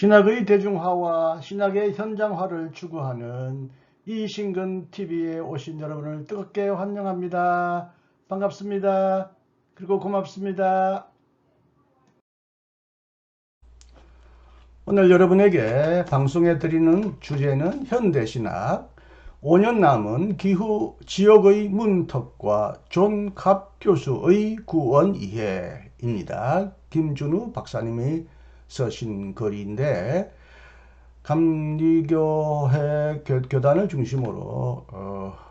신학의 대중화와 신학의 현장화를 추구하는 이신근 TV에 오신 여러분을 뜨겁게 환영합니다. 반갑습니다. 그리고 고맙습니다. 오늘 여러분에게 방송해 드리는 주제는 현대신학 5년 남은 기후 지역의 문턱과 존 갑 교수의 구원 이해입니다. 김준우 박사님이 쓰신 글인데 감리교회 교단을 중심으로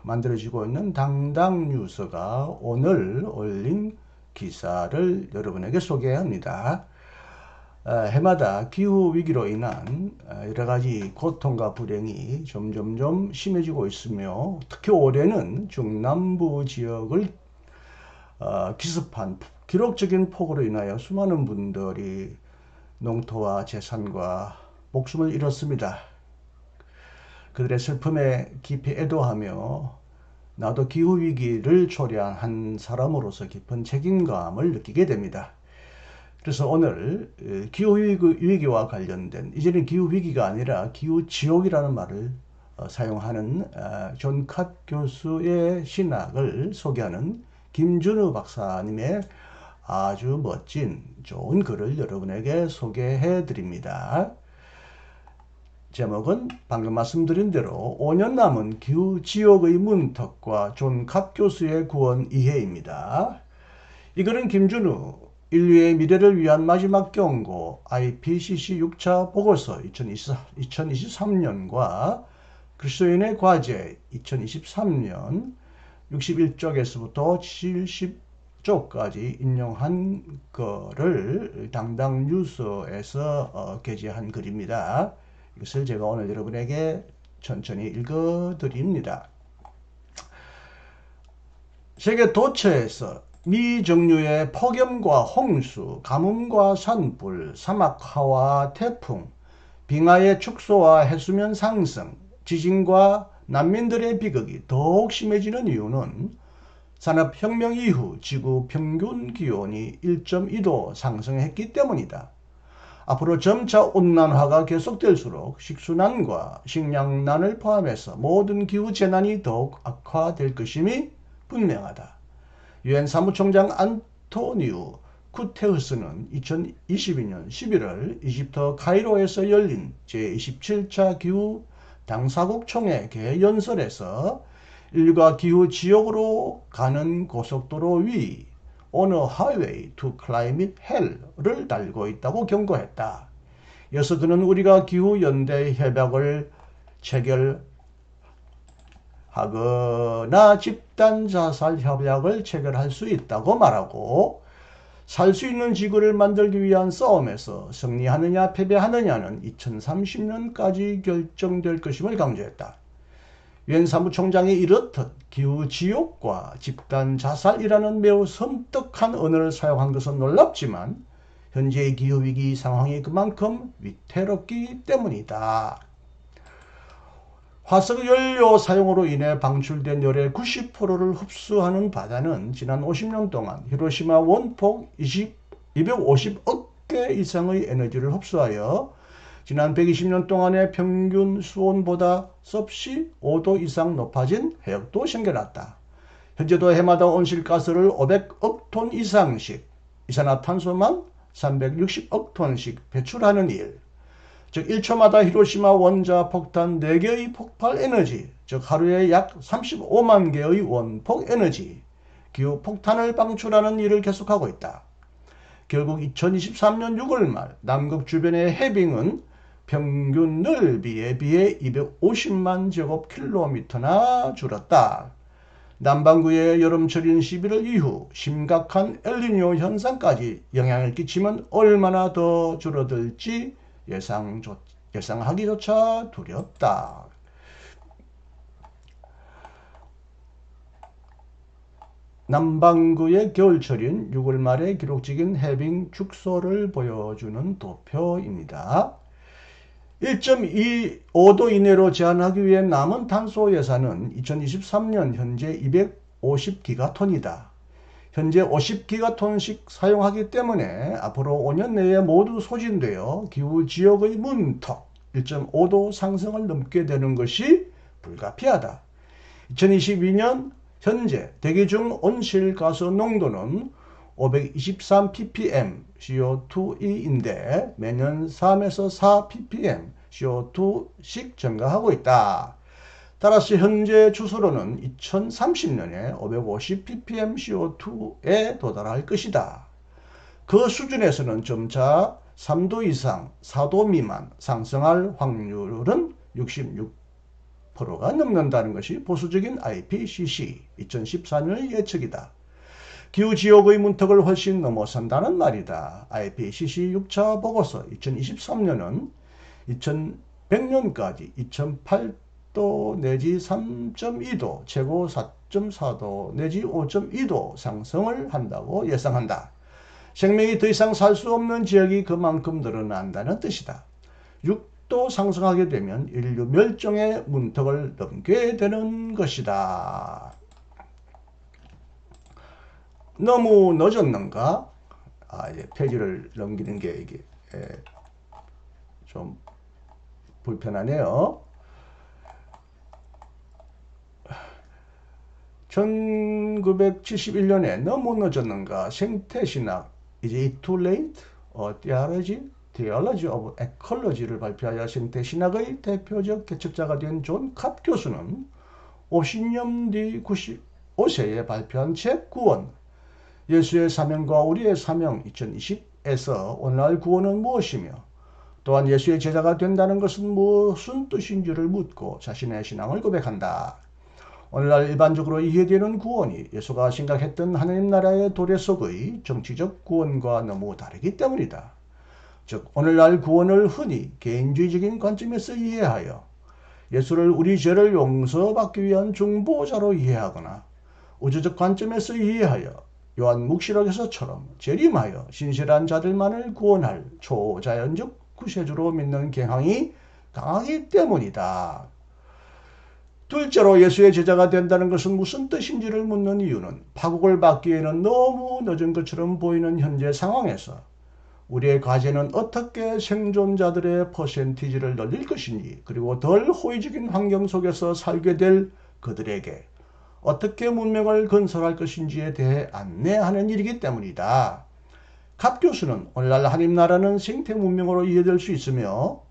만들어지고 있는 당당뉴스가 오늘 올린 기사를 여러분에게 소개합니다. 해마다 기후위기로 인한 여러가지 고통과 불행이 점점 심해지고 있으며 특히 올해는 중남부 지역을 기습한 기록적인 폭우로 인하여 수많은 분들이 농토와 재산과 목숨을 잃었습니다. 그들의 슬픔에 깊이 애도하며 나도 기후위기를 초래한 한 사람으로서 깊은 책임감을 느끼게 됩니다. 그래서 오늘 기후위기와 관련된, 이제는 기후위기가 아니라 기후지옥이라는 말을 사용하는 존 갑 교수의 신학을 소개하는 김준우 박사님의 아주 멋진 좋은 글을 여러분에게 소개해 드립니다. 제목은 방금 말씀드린 대로 5년 남은 기후지옥의 문턱과 존 갑 교수의 구원 이해입니다. 이 글은 김준우 인류의 미래를 위한 마지막 경고 IPCC 6차 보고서 2023년과 그리스도인의 과제 2023년 61쪽에서부터 70쪽까지 인용한 거를 당당 뉴스에서 게재한 글입니다. 이것을 제가 오늘 여러분에게 천천히 읽어드립니다. 세계 도처에서 미정류의 폭염과 홍수, 가뭄과 산불, 사막화와 태풍, 빙하의 축소와 해수면 상승, 지진과 난민들의 비극이 더욱 심해지는 이유는 산업혁명 이후 지구 평균 기온이 1.2도 상승했기 때문이다. 앞으로 점차 온난화가 계속될수록 식수난과 식량난을 포함해서 모든 기후재난이 더욱 악화될 것임이 분명하다. 유엔 사무총장 안토니우 구테우스는 2022년 11월 이집트 카이로에서 열린 제27차 기후 당사국 총회 개연설에서 인류가 기후 지역으로 가는 고속도로 위 On a Highway to Climate Hell를 달고 있다고 경고했다. 이어서 그는 우리가 기후 연대 협약을 체결하거나 집단 자살 협약을 체결할 수 있다고 말하고 살 수 있는 지구를 만들기 위한 싸움에서 승리하느냐 패배하느냐는 2030년까지 결정될 것임을 강조했다. 유엔 사무총장이 이렇듯 기후지옥과 집단 자살이라는 매우 섬뜩한 언어를 사용한 것은 놀랍지만 현재의 기후위기 상황이 그만큼 위태롭기 때문이다. 화석연료 사용으로 인해 방출된 열의 90%를 흡수하는 바다는 지난 50년 동안 히로시마 원폭 250억 개 이상의 에너지를 흡수하여 지난 120년 동안의 평균 수온보다 섭씨 5도 이상 높아진 해역도 생겨났다. 현재도 해마다 온실가스를 500억 톤 이상씩, 이산화탄소만 360억 톤씩 배출하는 일, 즉 1초마다 히로시마 원자 폭탄 4개의 폭발 에너지, 즉 하루에 약 35만 개의 원폭 에너지, 기후 폭탄을 방출하는 일을 계속하고 있다. 결국 2023년 6월 말 남극 주변의 해빙은 평균 넓이에 비해 250만 제곱킬로미터나 줄었다. 남반구의 여름철인 11월 이후 심각한 엘니뇨 현상까지 영향을 끼치면 얼마나 더 줄어들지 예상하기조차 두렵다. 남반구의 겨울철인 6월 말에 기록적인 해빙 축소를 보여주는 도표입니다. 1.25도 이내로 제한하기 위해 남은 탄소 예산은 2023년 현재 250기가톤이다. 현재 50기가톤씩 사용하기 때문에 앞으로 5년 내에 모두 소진되어 기후지역의 문턱 1.5도 상승을 넘게 되는 것이 불가피하다. 2022년 현재 대기 중 온실가스 농도는 523ppm CO2인데 매년 3에서 4ppm CO2씩 증가하고 있다. 따라서 현재 추세로는 2030년에 550ppm CO2에 도달할 것이다. 그 수준에서는 점차 3도 이상, 4도 미만 상승할 확률은 66%가 넘는다는 것이 보수적인 IPCC 2014년의 예측이다. 기후지역의 문턱을 훨씬 넘어선다는 말이다. IPCC 6차 보고서 2023년은 2100년까지 2008도 내지 3.2도, 최고 4.4도 내지 5.2도 상승을 한다고 예상한다. 생명이 더 이상 살 수 없는 지역이 그만큼 늘어난다는 뜻이다. 6도 상승하게 되면 인류 멸종의 문턱을 넘게 되는 것이다. 너무 늦었는가? 이제 페이지를 넘기는 게 이게 좀 불편하네요. 1971년에 너무 늦었는가? 생태신학 Is it too late? Theology of Ecology를 발표하여 생태신학의 대표적 개척자가 된 존 캅 교수는 50년 뒤 95세에 발표한 책 구원 예수의 사명과 우리의 사명 2020에서 오늘날 구원은 무엇이며 또한 예수의 제자가 된다는 것은 무슨 뜻인지를 묻고 자신의 신앙을 고백한다. 오늘날 일반적으로 이해되는 구원이 예수가 생각했던 하나님 나라의 도래 속의 정치적 구원과 너무 다르기 때문이다. 즉 오늘날 구원을 흔히 개인주의적인 관점에서 이해하여 예수를 우리 죄를 용서받기 위한 중보자로 이해하거나 우주적 관점에서 이해하여 요한 묵시록에서처럼 재림하여 신실한 자들만을 구원할 초자연적 구세주로 믿는 경향이 강하기 때문이다. 둘째로 예수의 제자가 된다는 것은 무슨 뜻인지를 묻는 이유는 파국을 받기에는 너무 늦은 것처럼 보이는 현재 상황에서 우리의 과제는 어떻게 생존자들의 퍼센티지를 늘릴 것인지 그리고 덜 호의적인 환경 속에서 살게 될 그들에게 어떻게 문명을 건설할 것인지에 대해 안내하는 일이기 때문이다. 캅 교수는 오늘날 하나님 나라는 생태 문명으로 이해될 수 있으며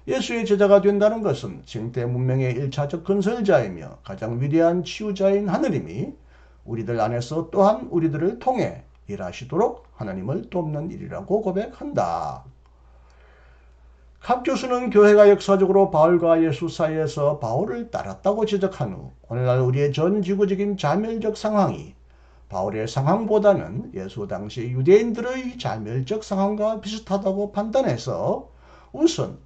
예수의 제자가 된다는 것은 생태 문명의 1차적 건설자이며 가장 위대한 치유자인 하느님이 우리들 안에서 또한 우리들을 통해 일하시도록 하나님을 돕는 일이라고 고백한다. 캅 교수는 교회가 역사적으로 바울과 예수 사이에서 바울을 따랐다고 지적한 후 오늘날 우리의 전 지구적인 자멸적 상황이 바울의 상황보다는 예수 당시 유대인들의 자멸적 상황과 비슷하다고 판단해서 우선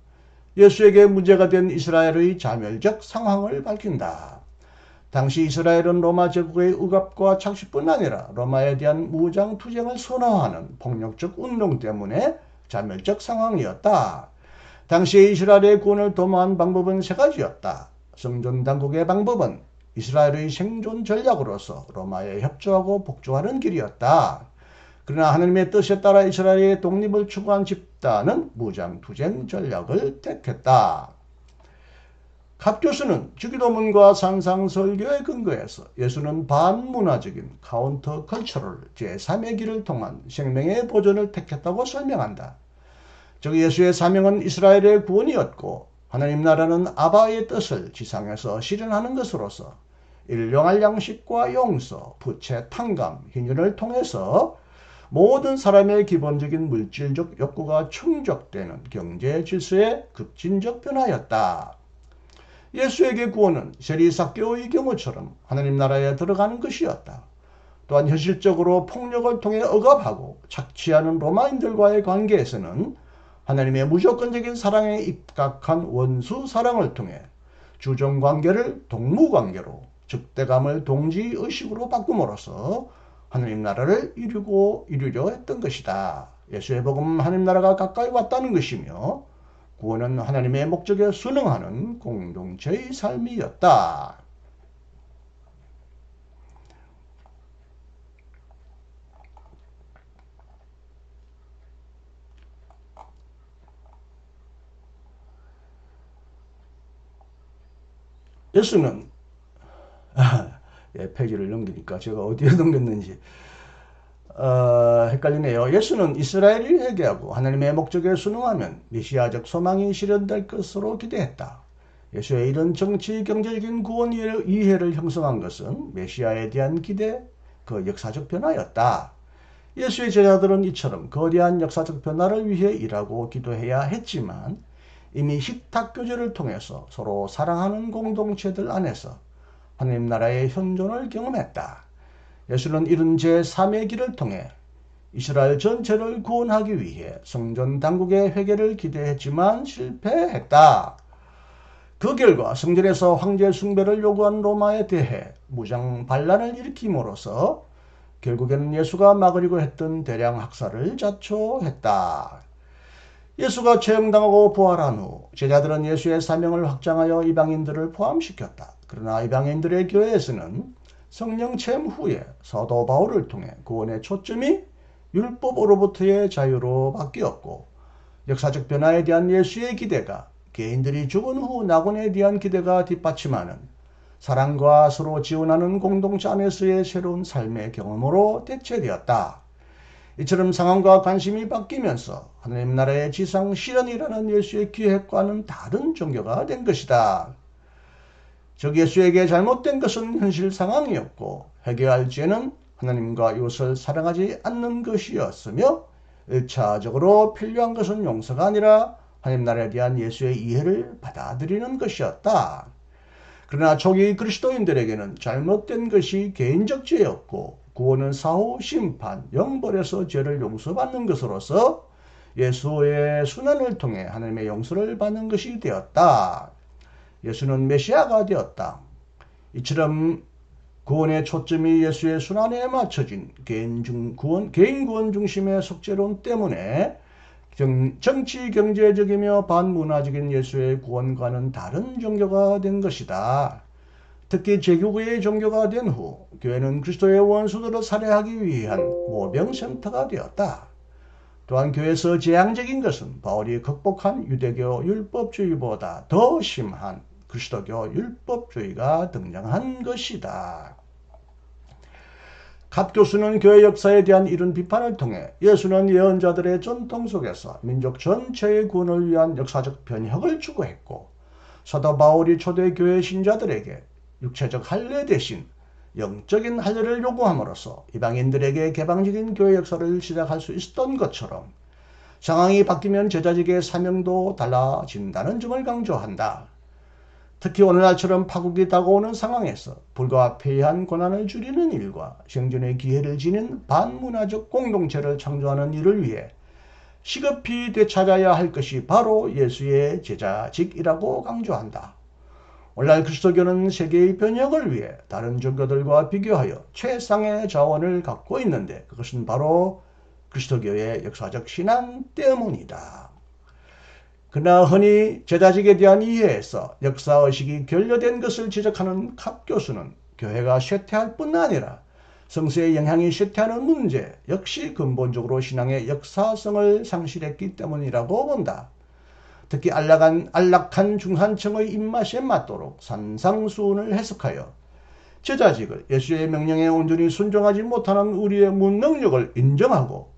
예수에게 문제가 된 이스라엘의 자멸적 상황을 밝힌다. 당시 이스라엘은 로마 제국의 억압과 착취뿐 아니라 로마에 대한 무장 투쟁을 선호하는 폭력적 운동 때문에 자멸적 상황이었다. 당시에 이스라엘의 구원을 도모한 방법은 세 가지였다. 성전 당국의 방법은 이스라엘의 생존 전략으로서 로마에 협조하고 복종하는 길이었다. 그러나 하나님의 뜻에 따라 이스라엘의 독립을 추구한 집단은 무장투쟁 전략을 택했다. 캅 교수는 주기도문과 산상설교에 근거해서 예수는 반문화적인 카운터 컬처럴 제3의 길을 통한 생명의 보존을 택했다고 설명한다. 즉 예수의 사명은 이스라엘의 구원이었고 하나님 나라는 아바의 뜻을 지상에서 실현하는 것으로서 일용할 양식과 용서, 부채, 탕감, 희년을 통해서 모든 사람의 기본적인 물질적 욕구가 충족되는 경제 질서의 급진적 변화였다. 예수에게 구원은 세리삭개오의 경우처럼 하나님 나라에 들어가는 것이었다. 또한 현실적으로 폭력을 통해 억압하고 착취하는 로마인들과의 관계에서는 하나님의 무조건적인 사랑에 입각한 원수 사랑을 통해 주종관계를 동무관계로 적대감을 동지의식으로 바꿈으로써 하나님 나라를 이루려 했던 것이다. 예수의 복음은 하나님 나라가 가까이 왔다는 것이며 구원은 하나님의 목적에 순응하는 공동체의 삶이었다. 예수는 예, 페이지를 넘기니까 제가 어디에 넘겼는지 헷갈리네요. 예수는 이스라엘이 회개하고 하나님의 목적에 순응하면 메시아적 소망이 실현될 것으로 기대했다. 예수의 이런 정치, 경제적인 구원 이해를 형성한 것은 메시아에 대한 기대, 그 역사적 변화였다. 예수의 제자들은 이처럼 거대한 역사적 변화를 위해 일하고 기도해야 했지만 이미 식탁 교제를 통해서 서로 사랑하는 공동체들 안에서 하나님 나라의 현존을 경험했다. 예수는 이런 제3의 길을 통해 이스라엘 전체를 구원하기 위해 성전 당국의 회개를 기대했지만 실패했다. 그 결과 성전에서 황제 숭배를 요구한 로마에 대해 무장 반란을 일으킴으로써 결국에는 예수가 막으려고 했던 대량 학살을 자초했다. 예수가 처형당하고 부활한 후 제자들은 예수의 사명을 확장하여 이방인들을 포함시켰다. 그러나 이방인들의 교회에서는 성령 체험 후에 사도 바울을 통해 구원의 초점이 율법으로부터의 자유로 바뀌었고 역사적 변화에 대한 예수의 기대가 개인들이 죽은 후 낙원에 대한 기대가 뒷받침하는 사랑과 서로 지원하는 공동체 안에서의 새로운 삶의 경험으로 대체되었다. 이처럼 상황과 관심이 바뀌면서 하나님 나라의 지상 실현이라는 예수의 기획과는 다른 종교가 된 것이다. 즉 예수에게 잘못된 것은 현실 상황이었고 회개할 죄는 하나님과 이웃을 사랑하지 않는 것이었으며 1차적으로 필요한 것은 용서가 아니라 하나님 나라에 대한 예수의 이해를 받아들이는 것이었다. 그러나 초기 그리스도인들에게는 잘못된 것이 개인적 죄였고 구원은 사후 심판, 영벌에서 죄를 용서받는 것으로서 예수의 순환을 통해 하나님의 용서를 받는 것이 되었다. 예수는 메시아가 되었다. 이처럼 구원의 초점이 예수의 순환에 맞춰진 개인 구원 중심의 속죄론 때문에 정치 경제적이며 반문화적인 예수의 구원과는 다른 종교가 된 것이다. 특히 제국의 종교가 된 후 교회는 그리스도의 원수들을 살해하기 위한 모병센터가 되었다. 또한 교회에서 재앙적인 것은 바울이 극복한 유대교 율법주의보다 더 심한 그리스도교 율법주의가 등장한 것이다. 갓 교수는 교회 역사에 대한 이런 비판을 통해 예수는 예언자들의 전통 속에서 민족 전체의 구원을 위한 역사적 변혁을 추구했고 사도 바울이 초대교회 신자들에게 육체적 할례 대신 영적인 할례를 요구함으로써 이방인들에게 개방적인 교회 역사를 시작할 수 있었던 것처럼 상황이 바뀌면 제자직의 사명도 달라진다는 점을 강조한다. 특히 오늘날처럼 파국이 다가오는 상황에서 불가피한 고난을 줄이는 일과 생존의 기회를 지닌 반문화적 공동체를 창조하는 일을 위해 시급히 되찾아야 할 것이 바로 예수의 제자직이라고 강조한다. 오늘날 그리스도교는 세계의 변혁을 위해 다른 종교들과 비교하여 최상의 자원을 갖고 있는데 그것은 바로 그리스도교의 역사적 신앙 때문이다. 그러나 흔히 제자직에 대한 이해에서 역사의식이 결여된 것을 지적하는 캅 교수는 교회가 쇠퇴할 뿐 아니라 성서의 영향이 쇠퇴하는 문제 역시 근본적으로 신앙의 역사성을 상실했기 때문이라고 본다. 특히 안락한 중산층의 입맛에 맞도록 산상수훈을 해석하여 제자직을 예수의 명령에 온전히 순종하지 못하는 우리의 무능력을 인정하고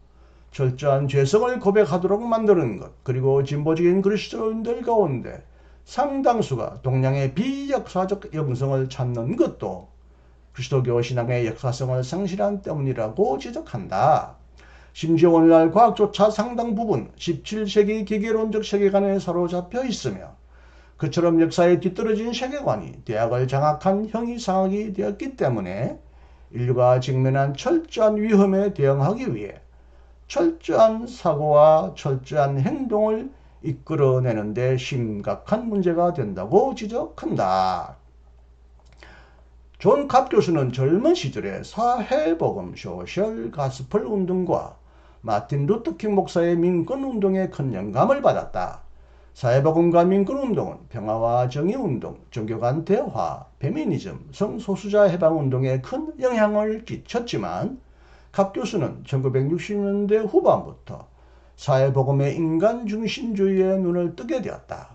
철저한 죄성을 고백하도록 만드는 것, 그리고 진보적인 그리스도인들 가운데 상당수가 동양의 비역사적 영성을 찾는 것도 그리스도교 신앙의 역사성을 상실한 때문이라고 지적한다. 심지어 오늘날 과학조차 상당 부분 17세기 기계론적 세계관에 사로잡혀 있으며 그처럼 역사에 뒤떨어진 세계관이 대학을 장악한 형이상학이 되었기 때문에 인류가 직면한 철저한 위험에 대응하기 위해 철저한 사고와 철저한 행동을 이끌어내는 데 심각한 문제가 된다고 지적한다. 존 캅 교수는 젊은 시절에 사회복음 소셜 가스펠 운동과 마틴 루터킹 목사의 민권운동에 큰 영감을 받았다. 사회복음과 민권운동은 평화와 정의운동, 종교 간 대화, 페미니즘, 성소수자 해방운동에 큰 영향을 끼쳤지만 캅 교수는 1960년대 후반부터 사회복음의 인간중심주의에 눈을 뜨게 되었다.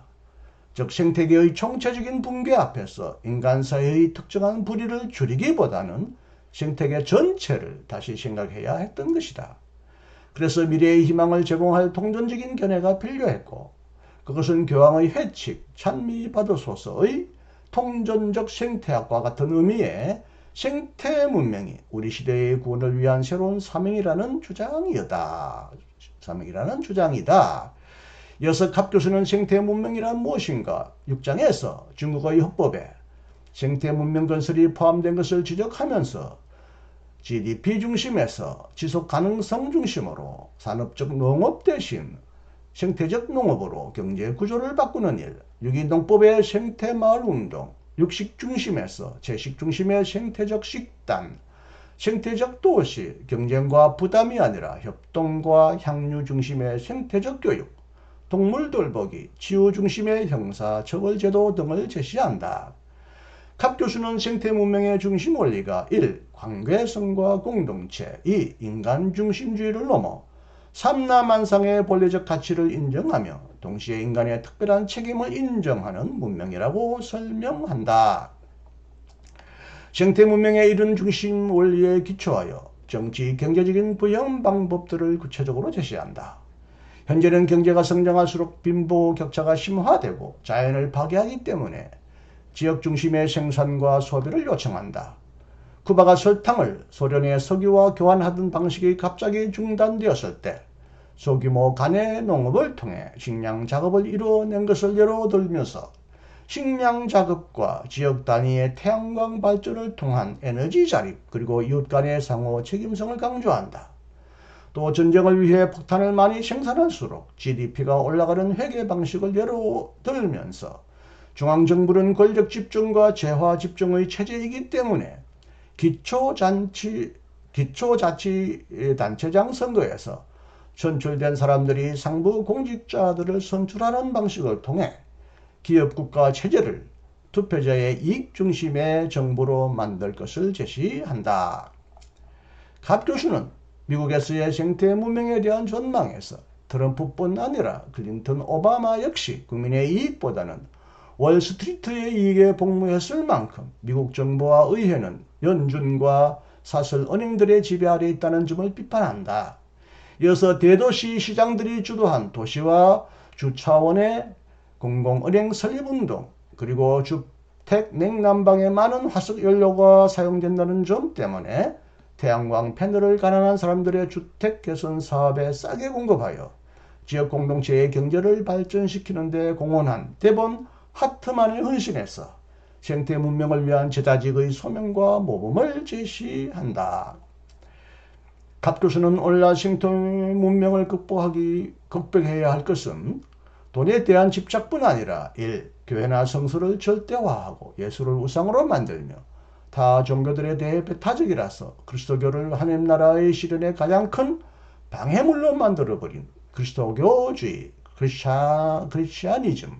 즉 생태계의 총체적인 붕괴 앞에서 인간 사회의 특정한 불의를 줄이기보다는 생태계 전체를 다시 생각해야 했던 것이다. 그래서 미래의 희망을 제공할 통전적인 견해가 필요했고, 그것은 교황의 회칙 찬미받으소서의 통전적 생태학과 같은 의미의 생태 문명이 우리 시대의 구원을 위한 새로운 사명이라는 주장이다. 이어서 갑 교수는 생태 문명이란 무엇인가 6장에서 중국의 헌법에 생태 문명 건설이 포함된 것을 지적하면서 GDP 중심에서 지속 가능성 중심으로 산업적 농업 대신 생태적 농업으로 경제 구조를 바꾸는 일, 유기농법의 생태마을 운동, 육식 중심에서 채식 중심의 생태적 식단, 생태적 도시, 경쟁과 부담이 아니라 협동과 향유 중심의 생태적 교육, 동물 돌보기, 치유 중심의 형사처벌제도 등을 제시한다. 갑 교수는 생태 문명의 중심 원리가 1. 관계성과 공동체 2. 인간 중심주의를 넘어 삼라만상의 본래적 가치를 인정하며 동시에 인간의 특별한 책임을 인정하는 문명이라고 설명한다. 생태 문명의 이른 중심 원리에 기초하여 정치, 경제적인 부형 방법들을 구체적으로 제시한다. 현재는 경제가 성장할수록 빈부 격차가 심화되고 자연을 파괴하기 때문에 지역 중심의 생산과 소비를 요청한다. 쿠바가 설탕을 소련의 석유와 교환하던 방식이 갑자기 중단되었을 때 소규모 간의 농업을 통해 식량 작업을 이루어낸 것을 예로 들면서 식량 작업과 지역 단위의 태양광 발전을 통한 에너지 자립 그리고 이웃 간의 상호 책임성을 강조한다. 또 전쟁을 위해 폭탄을 많이 생산할수록 GDP가 올라가는 회계 방식을 예로 들면서 중앙정부는 권력 집중과 재화 집중의 체제이기 때문에 기초자치단체장 선거에서 선출된 사람들이 상부 공직자들을 선출하는 방식을 통해 기업국가 체제를 투표자의 이익 중심의 정부로 만들 것을 제시한다. 갑 교수는 미국에서의 생태 문명에 대한 전망에서 트럼프뿐 아니라 클린턴, 오바마 역시 국민의 이익보다는 월스트리트의 이익에 복무했을 만큼 미국 정부와 의회는 연준과 사설 은행들의 지배 아래 있다는 점을 비판한다. 이어서 대도시 시장들이 주도한 도시와 주차원의 공공은행 설립운동 그리고 주택 냉난방에 많은 화석연료가 사용된다는 점 때문에 태양광 패널을 가난한 사람들의 주택 개선 사업에 싸게 공급하여 지역 공동체의 경제를 발전시키는 데 공헌한 데본 하트만에 헌신해서 생태 문명을 위한 제자직의 소명과 모범을 제시한다. 갑 교수는 오늘날 생태 문명을 극복해야 할 것은 돈에 대한 집착뿐 아니라 1. 교회나 성서를 절대화하고 예수를 우상으로 만들며 타 종교들에 대해 배타적이라서 그리스도교를 하나님 나라의 실현의 가장 큰 방해물로 만들어버린 그리스도교주의, 크리스찬니즘.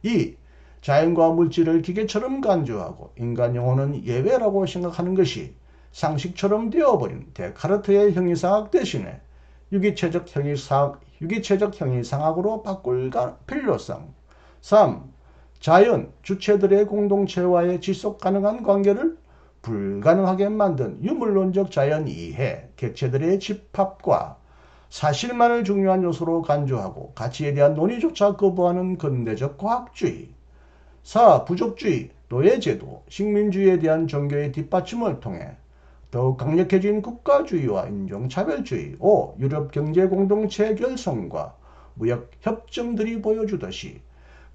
2. 자연과 물질을 기계처럼 간주하고 인간 영혼은 예외라고 생각하는 것이 상식처럼 되어버린 데카르트의 형이상학 대신에 유기체적 형이상학으로 바꿀 필요성. 3. 자연, 주체들의 공동체와의 지속가능한 관계를 불가능하게 만든 유물론적 자연 이해, 객체들의 집합과 사실만을 중요한 요소로 간주하고 가치에 대한 논의조차 거부하는 근대적 과학주의. 4. 부족주의, 노예제도, 식민주의에 대한 종교의 뒷받침을 통해 더욱 강력해진 국가주의와 인종차별주의. 5. 유럽 경제공동체 결성과 무역협정들이 보여주듯이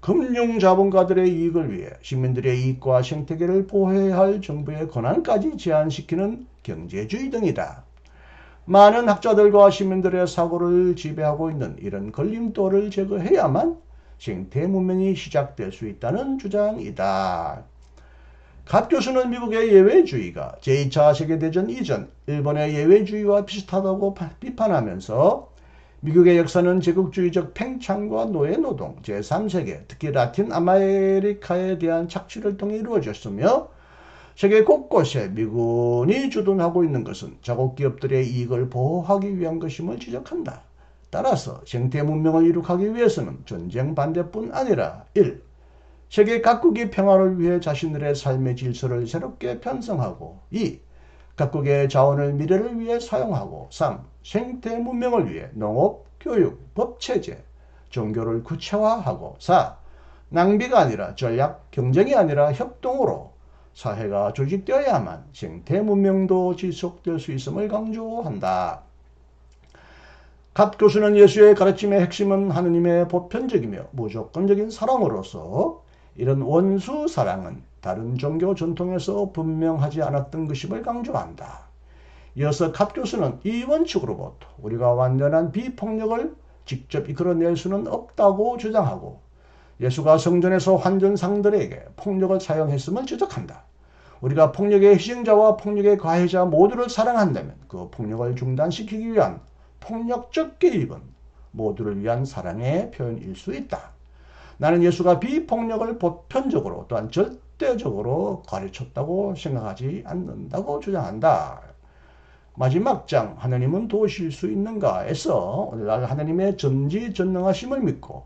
금융자본가들의 이익을 위해 시민들의 이익과 생태계를 보호해야 할 정부의 권한까지 제한시키는 경제주의 등이다. 많은 학자들과 시민들의 사고를 지배하고 있는 이런 걸림돌을 제거해야만 생태 문명이 시작될 수 있다는 주장이다. 갑 교수는 미국의 예외주의가 제2차 세계대전 이전 일본의 예외주의와 비슷하다고 비판하면서 미국의 역사는 제국주의적 팽창과 노예노동, 제3세계, 특히 라틴 아메리카에 대한 착취를 통해 이루어졌으며 세계 곳곳에 미군이 주둔하고 있는 것은 자국 기업들의 이익을 보호하기 위한 것임을 지적한다. 따라서 생태 문명을 이룩하기 위해서는 전쟁 반대뿐 아니라 1. 세계 각국이 평화를 위해 자신들의 삶의 질서를 새롭게 편성하고 2. 각국의 자원을 미래를 위해 사용하고 3. 생태 문명을 위해 농업, 교육, 법체제, 종교를 구체화하고 4. 낭비가 아니라 전략, 경쟁이 아니라 협동으로 사회가 조직되어야만 생태 문명도 지속될 수 있음을 강조한다. 갓 교수는 예수의 가르침의 핵심은 하느님의 보편적이며 무조건적인 사랑으로서 이런 원수 사랑은 다른 종교 전통에서 분명하지 않았던 것임을 강조한다. 이어서 갓 교수는 이 원칙으로부터 우리가 완전한 비폭력을 직접 이끌어낼 수는 없다고 주장하고 예수가 성전에서 환전상들에게 폭력을 사용했음을 지적한다. 우리가 폭력의 희생자와 폭력의 가해자 모두를 사랑한다면 그 폭력을 중단시키기 위한 폭력적 개입은 모두를 위한 사랑의 표현일 수 있다. 나는 예수가 비폭력을 보편적으로 또한 절대적으로 가르쳤다고 생각하지 않는다고 주장한다. 마지막 장 하나님은 도우실 수 있는가에서 오늘날 하나님의 전지전능하심을 믿고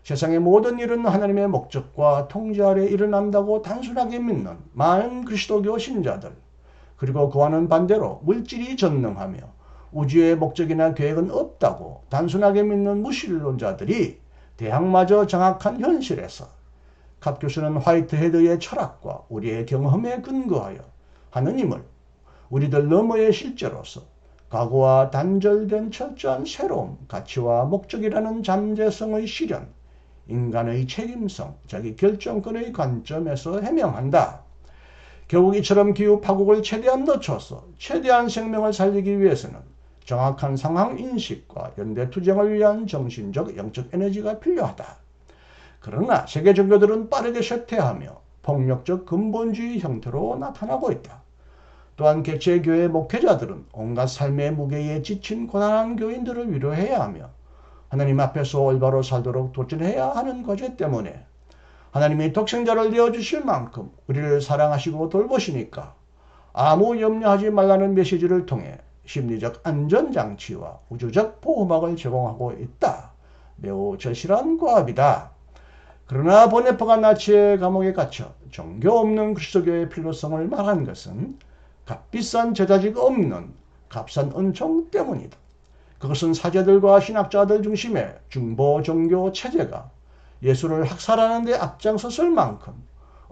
세상의 모든 일은 하나님의 목적과 통제 아래 일어난다고 단순하게 믿는 많은 그리스도교 신자들, 그리고 그와는 반대로 물질이 전능하며 우주의 목적이나 계획은 없다고 단순하게 믿는 무신론자들이 대학마저 정확한 현실에서 갓 교수는 화이트헤드의 철학과 우리의 경험에 근거하여 하느님을 우리들 너머의 실제로서 과거와 단절된 철저한 새로운 가치와 목적이라는 잠재성의 실현, 인간의 책임성, 자기 결정권의 관점에서 해명한다. 결국 이처럼 기후 파국을 최대한 늦춰서 최대한 생명을 살리기 위해서는 정확한 상황 인식과 연대 투쟁을 위한 정신적, 영적 에너지가 필요하다. 그러나 세계 종교들은 빠르게 쇠퇴하며 폭력적 근본주의 형태로 나타나고 있다. 또한 개체교회 목회자들은 온갖 삶의 무게에 지친 고단한 교인들을 위로해야 하며 하나님 앞에서 올바로 살도록 도전해야 하는 과제 때문에 하나님이 독생자를 내어주실 만큼 우리를 사랑하시고 돌보시니까 아무 염려하지 말라는 메시지를 통해 심리적 안전장치와 우주적 보호막을 제공하고 있다. 매우 절실한 고압이다. 그러나 보네파가 나치의 감옥에 갇혀 종교 없는 그리스도교의 필요성을 말한 것은 값비싼 제자직 없는 값싼 은총 때문이다. 그것은 사제들과 신학자들 중심의 중보 종교 체제가 예수를 학살하는 데 앞장섰을 만큼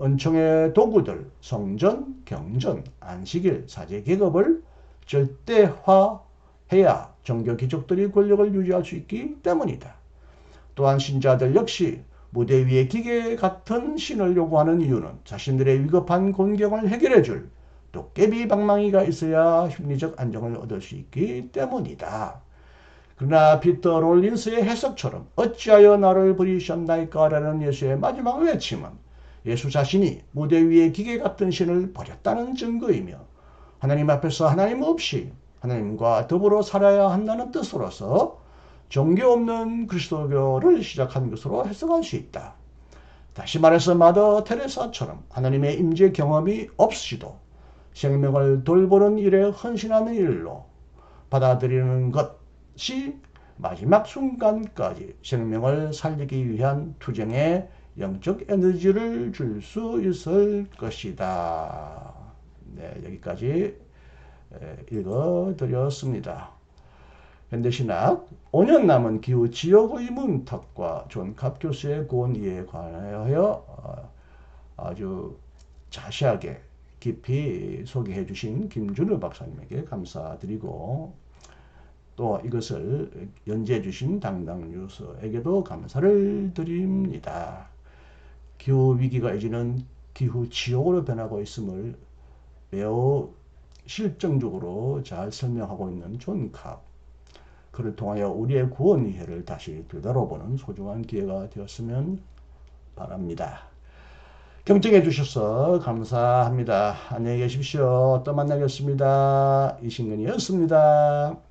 은총의 도구들, 성전, 경전, 안식일, 사제 계급을 절대화해야 종교 귀족들이 권력을 유지할 수 있기 때문이다. 또한 신자들 역시 무대 위의 기계 같은 신을 요구하는 이유는 자신들의 위급한 곤경을 해결해 줄 도깨비 방망이가 있어야 심리적 안정을 얻을 수 있기 때문이다. 그러나 피터 롤린스의 해석처럼 어찌하여 나를 버리셨나이까 라는 예수의 마지막 외침은 예수 자신이 무대 위의 기계 같은 신을 버렸다는 증거이며 하나님 앞에서 하나님 없이 하나님과 더불어 살아야 한다는 뜻으로서 종교 없는 그리스도교를 시작한 것으로 해석할 수 있다. 다시 말해서 마더 테레사처럼 하나님의 임재 경험이 없이도 생명을 돌보는 일에 헌신하는 일로 받아들이는 것이 마지막 순간까지 생명을 살리기 위한 투쟁에 영적 에너지를 줄 수 있을 것이다. 네, 여기까지 읽어드렸습니다. 현대신학 5년 남은 기후 지역의 문턱과 존 캅 교수의 권위에 관하여 아주 자세하게 깊이 소개해 주신 김준우 박사님에게 감사드리고 또 이것을 연재해 주신 당당뉴스에게도 감사를 드립니다. 기후위기가 이제는 기후지옥으로 변하고 있음을 매우 실정적으로 잘 설명하고 있는 존 캅, 그를 통하여 우리의 구원 이해를 다시 되돌아보는 소중한 기회가 되었으면 바랍니다. 경청해 주셔서 감사합니다. 안녕히 계십시오. 또 만나겠습니다. 이신근이었습니다.